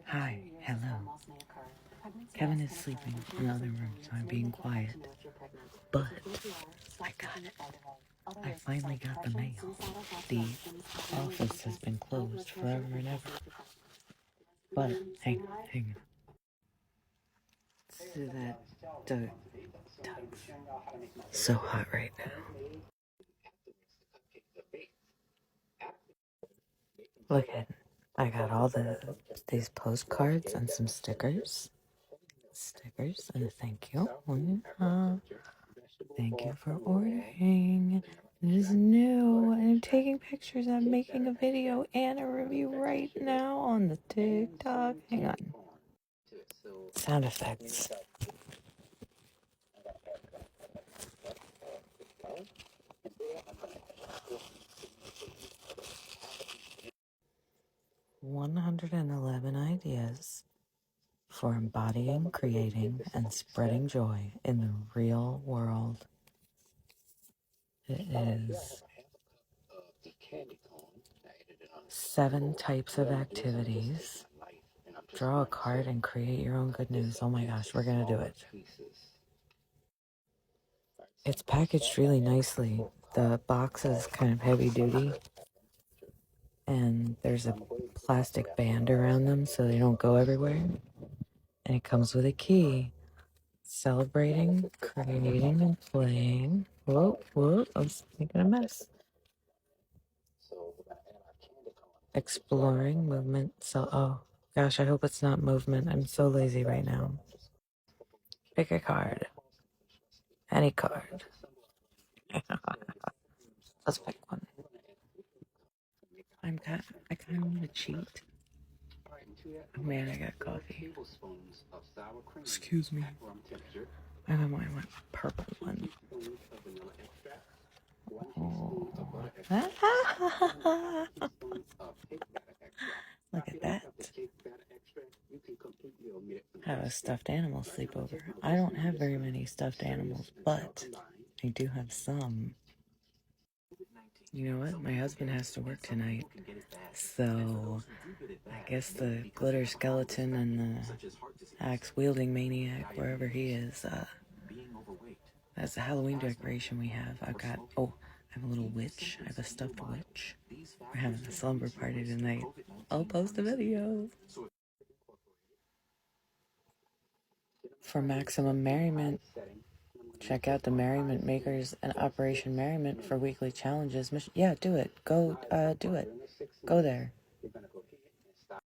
Hi, hello. Kevin is sleeping in the other room, so I'm being quiet. But I got it. I finally got the mail. The office has been closed forever and ever. But hang on. See that Doug's so hot right now. Look at it. I got all these postcards and some stickers. And a thank you. Thank you for ordering. It is new. I'm taking pictures. I'm making a video and a review right now on the TikTok. Hang on. Sound effects. "111 ideas for embodying, creating, and spreading joy in the real world." It is 7 types of activities. Draw a card and create your own good news. Oh my gosh, we're gonna do it. It's packaged really nicely. The box is kind of heavy duty, and there's a plastic band around them so they don't go everywhere. And it comes with a key. Celebrating, creating, and playing. Whoa, I was making a mess. Exploring, movement. Oh gosh, I hope it's not movement. I'm so lazy right now. Pick a card. Any card. Let's pick one. I kind of want to cheat. Oh man, I got coffee. Excuse me. I want purple one. Oh. Look at that. Have a stuffed animal sleepover. I don't have very many stuffed animals, but I do have some. You know what? My husband has to work tonight, so I guess the glitter skeleton and the axe-wielding maniac, wherever he is, that's the Halloween decoration we have. I have a little witch. I have a stuffed witch. We're having a slumber party tonight. I'll post a video. For maximum merriment, check out the Merriment Makers and Operation Merriment for weekly challenges. Yeah, do it. Go, do it. Go there.